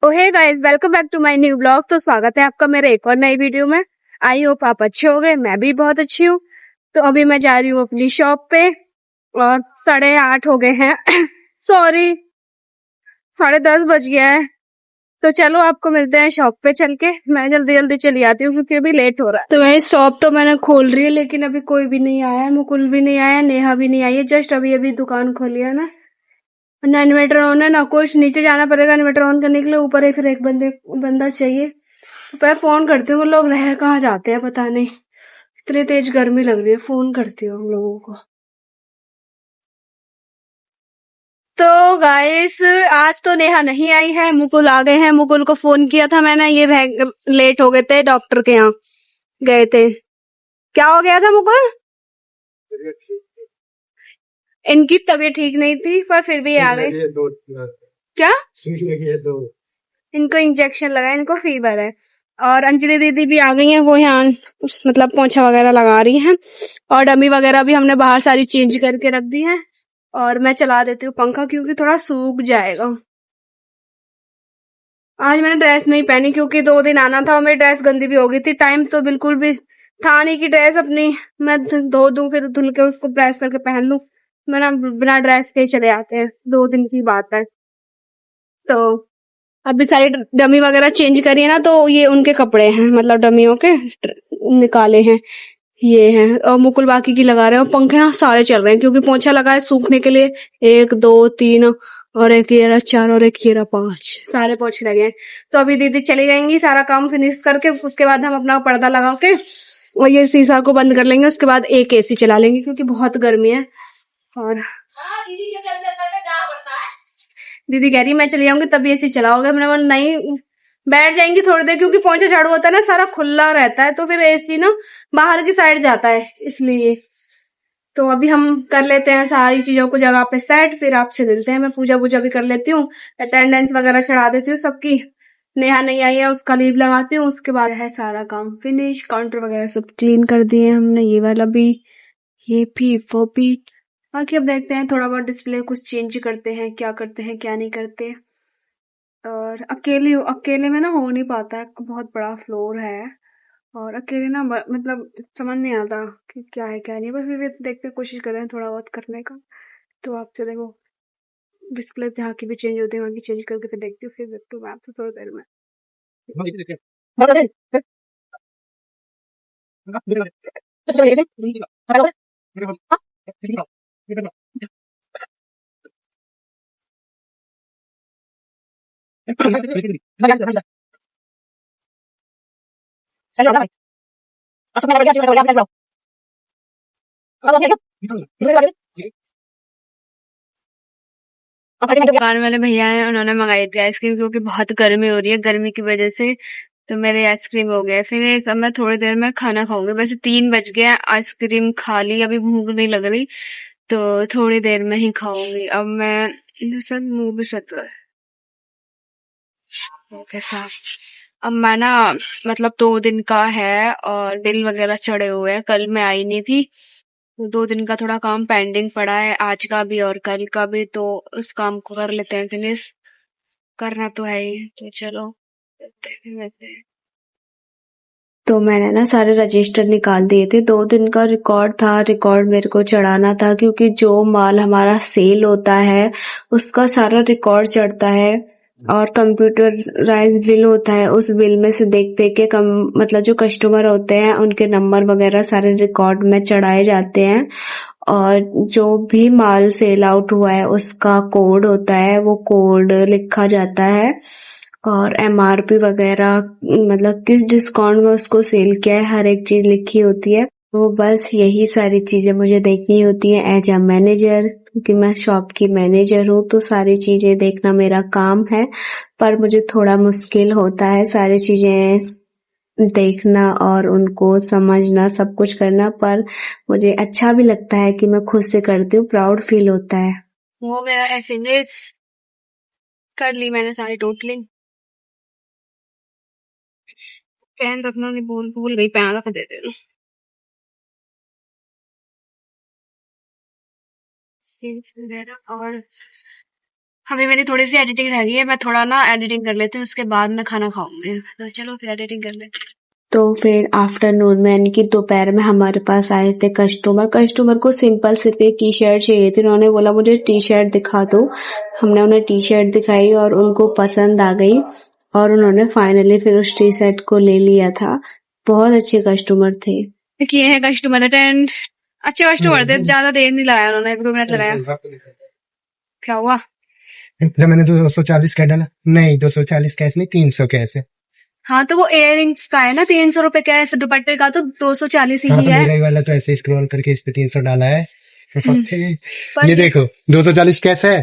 O hey guys, welcome back to my new blog. तो स्वागत है आपका मेरे एक और नई वीडियो में। आई होप आप अच्छे हो गए, मैं भी बहुत अच्छी हूँ। तो अभी मैं जा रही हूँ अपनी शॉप पे और 8:30 हो गए हैं सॉरी, 10:30 बज गया है। तो चलो आपको मिलते हैं शॉप पे चल के। मैं जल्दी जल्दी चली आती हूँ क्योंकि अभी लेट हो रहा है। तो वही शॉप तो मैंने खोल रही है लेकिन अभी कोई भी नहीं आया है, मुकुल भी नहीं आया, नेहा भी नहीं आई है। जस्ट अभी अभी दुकान खोली है ना, ना इन्वर्टर ऑन है ना कुछ। नीचे जाना पड़ेगा इन्वर्टर ऑन करने के लिए, ऊपर ही फिर एक बंदा चाहिए। तो मैं फोन करती हूँ, वो लोग रह कहाँ जाते हैं पता नहीं। इतनी तेज गर्मी लग रही है, फोन करती हूँ हम लोगों को। तो गाइस, आज तो नेहा नहीं आई है, मुकुल आ गए हैं। मुकुल को फोन किया था मैंने, ये लेट हो गए थे, डॉक्टर के यहाँ गए थे। क्या हो गया था मुकुल? इनकी तबीयत ठीक नहीं थी पर फिर भी आ गए। क्या? इनको इंजेक्शन लगा, इनको फीवर है। और अंजलि दीदी भी आ गई हैं, वो यहाँ मतलब पोंछा वगैरह लगा रही हैं। और डमी वगैरह भी हमने बाहर सारी चेंज करके रख दी है। और मैं चला देती हूँ पंखा क्योंकि थोड़ा सूख जाएगा। आज मैंने ड्रेस नहीं पहनी क्योंकि 2 दिन आना था और मेरी ड्रेस गंदी भी हो गई थी। टाइम तो बिल्कुल भी था नहीं कि ड्रेस अपनी मैं धो दूं फिर धुल के उसको प्रेस करके पहन लूं। मैं ना बिना ड्रेस के ही चले आते हैं, 2 दिन की बात है। तो अभी सारी डमी वगैरह चेंज करी है ना, तो ये उनके कपड़े हैं, मतलब डमियों के निकाले हैं ये हैं। और मुकुल बाकी की लगा रहे हैं। और पंखे ना सारे चल रहे हैं क्योंकि पोंछा लगा है सूखने के लिए। 1 2 3 और एक ये रहा 4 और एक ये रहा 5, सारे पोंछे लगे हैं। तो अभी दीदी चली जाएंगी सारा काम फिनिश करके, उसके बाद हम अपना पर्दा लगा के और ये शीशा को बंद कर लेंगे। उसके बाद एक एसी चला लेंगे क्योंकि बहुत गर्मी है। और दीदी कह रही मैं चली जाऊंगी तभी एसी चलाओगे। मैंने बोला नहीं, बैठ जाएंगी थोड़ी देर क्योंकि पोंछा झाड़ू होता है ना, सारा खुला रहता है तो फिर एसी ना बाहर की साइड जाता है इसलिए। तो अभी हम कर लेते हैं सारी चीजों को जगह पे सेट, फिर आपसे मिलते हैं। मैं पूजा वूजा भी कर लेती हूँ, अटेंडेंस वगैरह चढ़ा देती हूँ सबकी। नेहा नहीं आई है, उसका लीव लगाती हूँ। उसके बाद है सारा काम फिनिश, काउंटर वगैरह सब क्लीन कर दिए हमने। ये वाला भी, ये भी, वो भी। बाकी अब देखते हैं, थोड़ा बहुत डिस्प्ले कुछ चेंज करते हैं, क्या करते हैं क्या नहीं करते। और अकेले में ना हो नहीं पाता है, बहुत बड़ा फ्लोर है और अकेले ना मतलब समझ नहीं आता कि क्या है क्या नहीं। बस फिर भी देखते कोशिश कर रहे हैं थोड़ा बहुत करने का। तो आपसे देखो डिस्प्ले जहाँ की भी चेंज होती है वहाँ की चेंज करके फिर देखती हूँ, फिर देखती हूँ मैं आपसे थोड़ी देर में। दुकान वाले भैया हैं, उन्होंने मंगाई थी आइसक्रीम क्योंकि बहुत गर्मी हो रही है, गर्मी की वजह से तो मेरे आइसक्रीम हो गए। फिर अब मैं थोड़ी देर में खाना खाऊंगी। वैसे 3 बज गए, आइसक्रीम खा ली, अभी भूख नहीं लग रही तो थोड़ी देर में ही खाऊंगी। अब मैं सर मुंह भी सट रहा है कैसा। अब मैं ना मतलब 2 दिन का है और बिल वगैरह चढ़े हुए हैं। कल मैं आई नहीं थी तो 2 दिन का थोड़ा काम पेंडिंग पड़ा है, आज का भी और कल का भी। तो उस काम को कर लेते हैं फिनिश, करना तो है ही। तो चलो करते हैं। तो मैंने ना सारे रजिस्टर निकाल दिए थे। 2 दिन का रिकॉर्ड था, रिकॉर्ड मेरे को चढ़ाना था क्योंकि जो माल हमारा सेल होता है उसका सारा रिकॉर्ड चढ़ता है और कंप्यूटराइज बिल होता है। उस बिल में से देख देख के मतलब जो कस्टमर होते हैं उनके नंबर वगैरह सारे रिकॉर्ड में चढ़ाए जाते हैं। और जो भी माल सेल आउट हुआ है उसका कोड होता है, वो कोड लिखा जाता है। और एमआरपी वगैरह मतलब किस डिस्काउंट में उसको सेल किया है, हर एक चीज लिखी होती है। तो बस यही सारी चीजें मुझे देखनी होती है एज अ मैनेजर, क्योंकि मैं शॉप की मैनेजर हूँ। तो सारी चीजें देखना मेरा काम है, पर मुझे थोड़ा मुश्किल होता है सारी चीजें देखना और उनको समझना, सब कुछ करना। पर मुझे अच्छा भी लगता है कि मैं खुद से करती हूँ, प्राउड फील होता है। हो गया है फिनिश, कर ली मैंने सारी टोटलिंग। पेन रखना नहीं भूल गई, पेन रख देते ना। स्केल्स वगैरह और अभी मेरी थोड़ी सी एडिटिंग रह गई है, मैं थोड़ा ना एडिटिंग कर लेती हूँ, उसके बाद मैं खाना खाऊंगी। तो चलो फिर एडिटिंग कर लेते हैं। तो फिर आफ्टरनून में यानी कि दोपहर में हमारे पास आए थे कस्टमर को सिंपल सिर्फ एक टी शर्ट चाहिए थी। उन्होंने बोला मुझे टी शर्ट दिखा दो। हमने उन्हें टी शर्ट दिखाई और उनको पसंद आ गई और उन्होंने फाइनली फिर उस टी शर्ट को ले लिया था। बहुत अच्छे कस्टमर थे। किए हैं कस्टमर अटेंड, अच्छे कस्टमर थे, ज्यादा देर नहीं लगाया उन्होंने, 1-2 मिनट लगाया। क्या हुआ? जब मैंने 240 का डाला, नहीं 240 कैश नहीं 300 कैश है। हाँ तो वो इयररिंग्स का है ना, 300 रुपए का है, दुपट्टे का तो 240 हाँ, ही तो है। मेरा ही वाला तो ऐसे स्क्रॉल करके इस पे 300 डाला है। पर ये देखो 240 कैश है,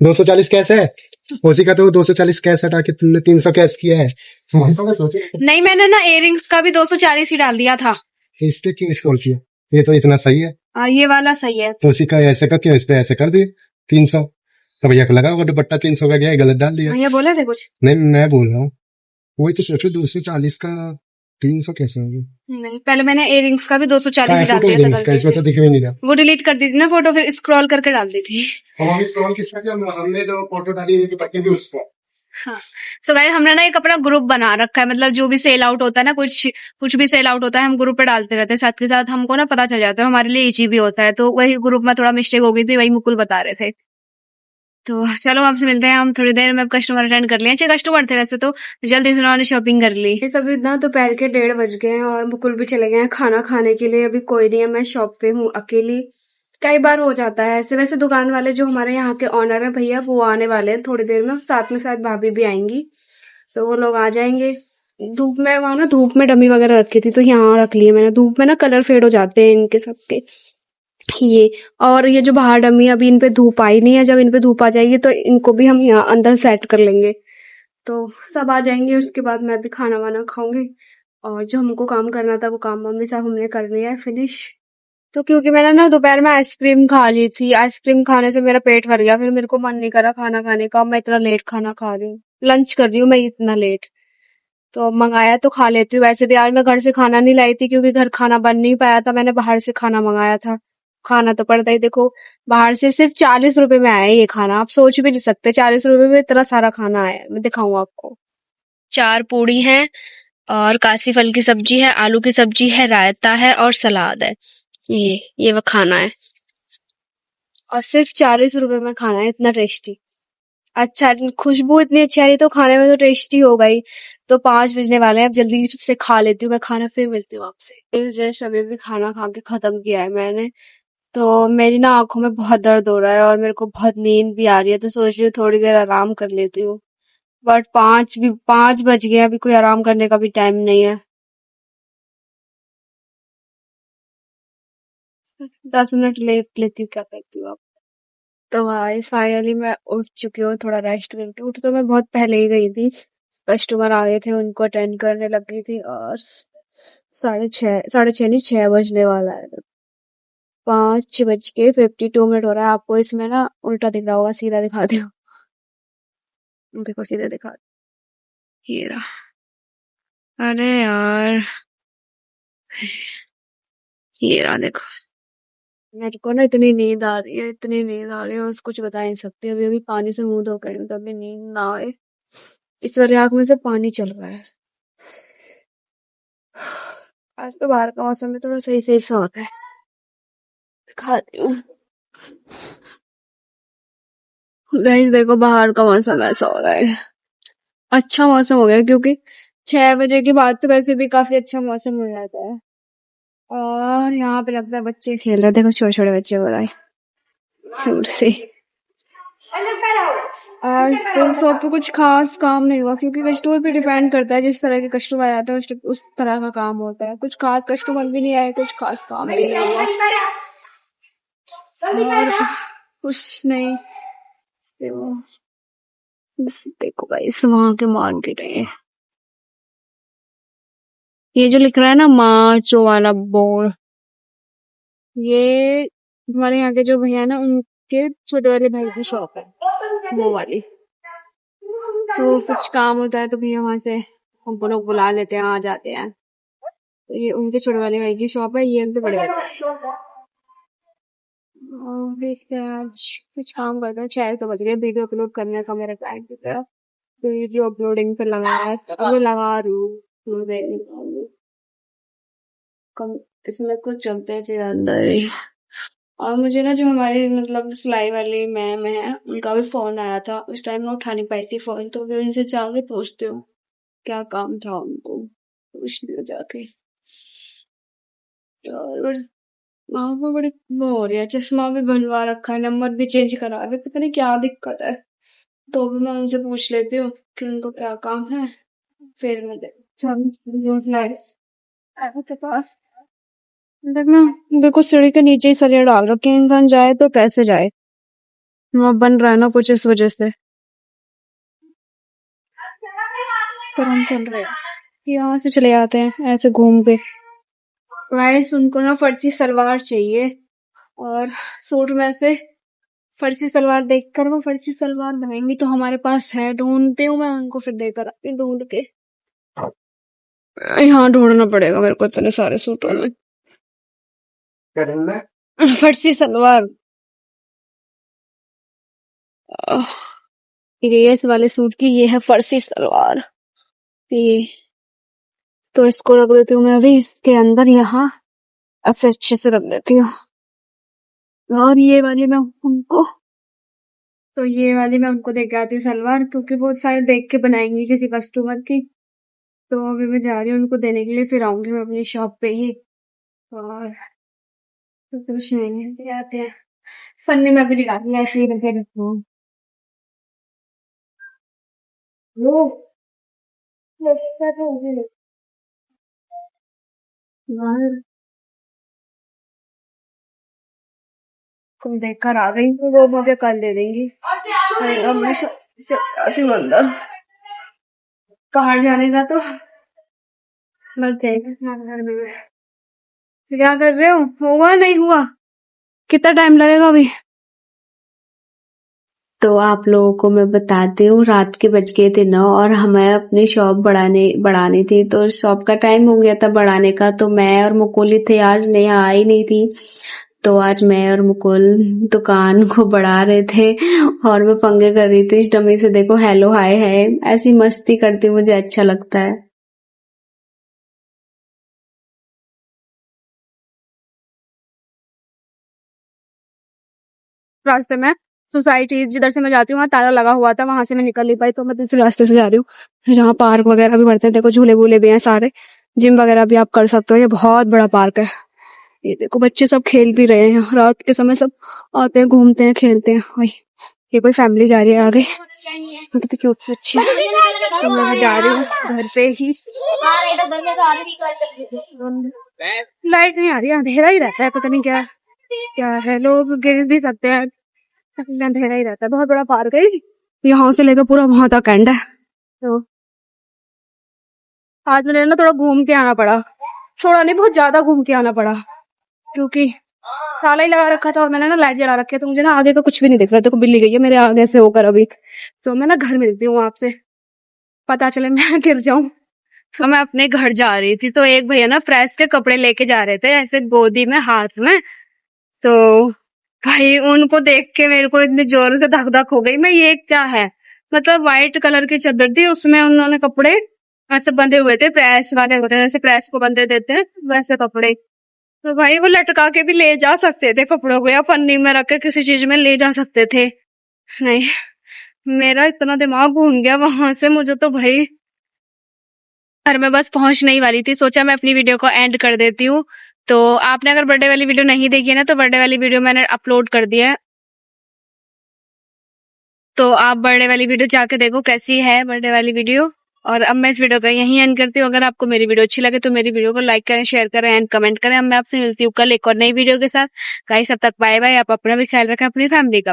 240 कैश है, उसी का तो 240 कैश हटा के तुमने 300 कैश किया है। नहीं, मैंने ना इयररिंग्स का भी 240 ही डाल दिया था। इस पे क्यों स्क्रॉल किया? ये तो इतना सही है। ये वाला सही है। तो उसी का ऐसे का क्यों इस पे ऐसे कर दिए 300? तो भैया को लगा वो दुपट्टा 300 का गया है, गलत डाल दिया। भैया बोले थे कुछ? नहीं मैं बोल रहा हूँ, वही तो सोचो 240 का 300 कैसे होगी? नहीं, पहले मैंने इयररिंग्स का भी 240 ही डाल फोटो दिया था इसका, गलती इसमें तो से। दिख भी नहीं रहा। वो डिलीट कर दी थी ना फोटो, फिर स्क्रॉल करके डाल दी थी। हम स्क्रॉल किसका किया? हमने जो फोटो डाली थी दुपट्टे की उसका। हाँ, सो गाइस हमने ना एक अपना ग्रुप बना रखा है, मतलब जो भी सेल आउट होता है ना, कुछ भी सेल आउट होता है हम ग्रुप पे डालते रहते हैं। साथ के साथ हमको ना पता चल जाता है, हमारे लिए इजी भी होता है। तो वही ग्रुप में थोड़ा मिस्टेक हो गई थी, वही मुकुल बता रहे थे। तो चलो आपसे मिलते हैं हम थोड़ी देर में। कस्टमर अटेंड कर लिए, अच्छे कस्टमर थे वैसे तो, जल्दी से उन्होंने शॉपिंग कर ली। सभी ना दोपहर के 1:30 बज गए हैं और मुकुल भी चले गए हैं खाना खाने के लिए। अभी कोई नहीं है, मैं शॉप पे हूँ अकेली। कई बार हो जाता है ऐसे। वैसे दुकान वाले जो हमारे यहाँ के ऑनर है भैया, वो आने वाले हैं थोड़ी देर में, साथ में शायद भाभी भी आएंगी, तो वो लोग आ जाएंगे। धूप में वहां ना धूप में डमी वगैरह रखी थी, तो यहाँ रख लिए मैंने। धूप में ना कलर फेड हो जाते हैं इनके सबके। ये और ये जो बाहर डमी है, अभी इन पे धूप आई नहीं है, जब इन पे धूप आ जाएगी तो इनको भी हम यहाँ अंदर सेट कर लेंगे। तो सब आ जाएंगे, उसके बाद मैं भी खाना वाना खाऊंगी और जो हमको काम करना था वो काम मम्मी साहब हमने कर लिया है फिनिश। तो क्योंकि मैंने ना दोपहर में आइसक्रीम खा ली थी, आइसक्रीम खाने से मेरा पेट भर गया, फिर मेरे को मन नहीं करा खाना खाने का। मैं इतना लेट खाना खा रही हूँ, लंच कर रही हूँ मैं इतना लेट। तो अब मंगाया तो खा लेती हूँ। वैसे भी आज मैं घर से खाना नहीं लाई थी, क्योंकि घर खाना बन नहीं पाया था, मैंने बाहर से खाना मंगाया था। खाना तो पड़ता ही, देखो बाहर से सिर्फ 40 रुपए में आया ये खाना। आप सोच भी नहीं सकते 40 रुपए में इतना सारा खाना आया। मैं दिखाऊं आपको, 4 पूड़ी है और कासी फल की सब्जी है, आलू की सब्जी है, रायता है और सलाद है। ये वो खाना है और सिर्फ 40 रुपए में खाना है, इतना टेस्टी। अच्छा, खुशबू इतनी अच्छी आ रही, तो खाने में तो टेस्टी होगा ही। तो 5 बजने वाले हैं, अब जल्दी से खा लेती हूँ मैं खाना, फिर मिलती हूँ आपसे। जस्ट अभी भी खाना खा के खत्म किया है मैंने। तो मेरी ना आंखों में बहुत दर्द हो रहा है और मेरे को बहुत नींद भी आ रही है, तो सोच रही हूँ थोड़ी देर आराम कर लेती हूँ। बट 5 बज गए, अभी कोई आराम करने का भी टाइम नहीं है। 10 मिनट लेट लेती हूँ, क्या करती हूँ अब। तो गाइस फाइनली मैं उठ चुकी हूँ, थोड़ा रेस्ट करके। उठ तो मैं बहुत पहले ही गई थी, कस्टमर आ गए थे, उनको अटेंड करने लग गई थी। और 6:30 नहीं, 6 बजने वाला है। 5:52 हो रहा है। आपको इसमें ना उल्टा दिख रहा होगा, सीधा दिखा दो। देखो सीधा दिखा, ये रहा। अरे यार, ये रहा देखो। मेरे को ना इतनी नींद आ रही है, इतनी नींद आ रही है, बस कुछ बता नहीं सकती। अभी अभी पानी से मुंह धो के आई हूं, तभी नींद ना आए। इस बार आंख में से पानी चल रहा है। आज तो बाहर का मौसम में थोड़ा सही सही सा होता है। दिखाती हूँ गाइस, देखो बाहर का मौसम ऐसा हो रहा है। अच्छा मौसम हो गया, क्योंकि 6 बजे के बाद तो वैसे भी काफी अच्छा मौसम हो जाता है। और यहाँ पे लगता है बच्चे खेल रहे हैं, देखो छोटे छोटे बच्चे हो रहा है दूर से। आज तो शॉप पे कुछ खास काम नहीं हुआ, क्योंकि कस्टमर पे डिपेंड करता है, जिस तरह के कस्टमर आते हैं उस तरह का काम होता है। कुछ खास कस्टमर भी नहीं आए, कुछ खास काम भी नहीं हुआ और कुछ नहीं। देखो गाइस, वहां के मार्केट है, ये जो लिख रहा है ना मार्चो वाला बोर्ड, ये हमारे यहाँ के जो भैया ना, उनके छोटे वाले भाई की शॉप है, वो वाली। तो कुछ काम होता है तो भैया वहां से हमको लोग बुला लेते हैं, आ जाते हैं। तो ये उनके छोटे वाले भाई की शॉप है, ये उनके बड़े वाले। देखते हैं आज कुछ काम करते हैं। 6 तो बज गए, वीडियो अपलोड करने का मेरा टाइम हो गया। तो वीडियो अपलोडिंग पे लगा है, वो लगा रही हूँ। तो देखने पाऊंगी कम इसमें कुछ चलते हैं फिर अंदर ही। और मुझे ना जो हमारी मतलब सिलाई वाली मैम है उनका भी फोन आया था, उस टाइम मैं उठा नहीं पाई थी फोन, तो फिर उनसे जाके पूछती हूँ क्या काम था उनको, पूछ लियो जाके। और वहां पर बड़ी वो हो रही है, चश्मा भी बनवा रखा है, नंबर भी चेंज करा है, पता नहीं क्या दिक्कत है। तो भी मैं उनसे पूछ लेती हूँ कि उनको क्या काम है, फिर मैं के पास देखना। देखो सीढ़ी के नीचे ही सरिया डाल रखे हैं, इंसान जाए तो कैसे जाए, वहाँ बन रहा है ना कुछ इस वजह से। पर हम चल रहे हैं, यहाँ से चले आते हैं ऐसे घूम के। गाइस उनको ना फर्सी सलवार चाहिए, और सूट में से फर्सी सलवार देखकर वो फर्सी सलवार बनाएंगी, तो हमारे पास है, ढूंढती हूँ मैं उनको, फिर देकर आती हूँ ढूंढ के। यहाँ ढूंढना पड़ेगा मेरे को इतने सारे सूटों में। क्या ढूंढना है? फर्सी सलवार। ये इस वाले सूट की ये है फर्सी सलवार। ये तो इसको रख देती हूँ मैं अभी इसके अंदर, यहाँ ऐसे अच्छे से रख देती हूँ। और ये वाली मैं उनको दे के आती हूँ सलवार, क्योंकि वो सारे देख के बनाएंगी किसी कस्टमर की। तो अभी मैं जा रही हूँ उनको देने के लिए, फिर आऊंगी मैं अपनी शॉप पे ही। और तो कुछ नहीं है, फिर आते हैं। फन्नी में भी नहीं डाली, ऐसे ही रखे रखो। वो लगता तो मुझे यार तुम देखकर आ गई, तो वो मुझे कल दे देंगी। अरे अब मैं जाती हूँ अंदर, बाहर जाने का तो बस देखना घर में। क्या कर रहे हो, होगा नहीं हुआ, कितना टाइम लगेगा अभी? तो आप लोगों को मैं बताती हूँ, रात के बज गए थे 9 और हमें अपनी शॉप बढ़ानी थी, तो शॉप का टाइम हो गया था बढ़ाने का। तो मैं और मुकुल ही थे, आज नेहा आई नहीं थी। तो आज मैं और मुकुल दुकान को बढ़ा रहे थे, और मैं पंगे कर रही थी इस डमी से, देखो हेलो हाय है, ऐसी मस्ती करती मुझे अच्छा लगता है। रास्ते में सोसाइटी जिधर से मैं जाती हूँ वहाँ ताला लगा हुआ था, वहां से मैं निकल नहीं पाई, तो मैं दूसरे रास्ते से जा रही हूँ जहाँ पार्क वगैरह भी बढ़ते हैं। देखो झूले वूले भी हैं सारे, जिम वगैरह भी आप कर सकते हो, ये बहुत बड़ा पार्क है। ये देखो बच्चे सब खेल भी रहे हैं, रात के समय सब आते हैं, घूमते हैं, खेलते हैं। वही ये कोई फैमिली जा रही है आगे, कितनी क्यूट से अच्छी है। तो मैं जा रही हूँ घर पे ही। लाइट नहीं आ रही, अंधेरा ही रहता है, पता नहीं क्या क्या है, लोग गिर भी सकते हैं, अंधेरा ही रहता है। बहुत बड़ा पार्क है, यहाँ से लेकर पूरा वहां तक एंड है। तो आज मैंने ना थोड़ा घूम के आना पड़ा, थोड़ा नहीं बहुत ज्यादा घूम के आना पड़ा, क्योंकि ताला ही लगा रखा था और मैंने ना लाइट जला रखी है, तो मुझे ना आगे का कुछ भी नहीं दिख रहा। देखो बिल्ली गई है मेरे आगे से होकर अभी, तो मैं ना घर मिलती हूँ आपसे, पता चले मैं गिर जाऊं। तो मैं अपने घर जा रही थी, तो एक भैया ना प्रेस के कपड़े लेके जा रहे थे ऐसे गोदी में हाथ में, तो भाई उनको देख के मेरे को इतनी जोर से धक धक हो गई। मैं ये क्या है, मतलब व्हाइट कलर की चादर थी, उसमें उन्होंने कपड़े ऐसे बंधे हुए थे, प्रेस वाले होते हैं जैसे प्रेस को बंधे देते हैं वैसे कपड़े। तो भाई वो लटका के भी ले जा सकते थे कपड़ों को, या पन्नी में रख के किसी चीज में ले जा सकते थे। नहीं, मेरा इतना दिमाग घूम गया वहां से, मुझे तो भाई घर में बस पहुंचने ही वाली थी, सोचा मैं अपनी वीडियो को एंड कर देती हूँ। तो आपने अगर बर्थडे वाली वीडियो नहीं देखी है ना, तो बर्थडे वाली वीडियो मैंने अपलोड कर दी है, तो आप बर्थडे वाली वीडियो जाके देखो कैसी है बर्थडे वाली वीडियो। और अब मैं इस वीडियो का यहीं एंड करती हूँ। अगर आपको मेरी वीडियो अच्छी लगे तो मेरी वीडियो को लाइक करें, शेयर करें एंड कमेंट करें। अब मैं आपसे मिलती हूँ कल एक और नई वीडियो के साथ। गाइस तब तक बाय बाय, आप अपना भी ख्याल रखें, अपनी फैमिली का।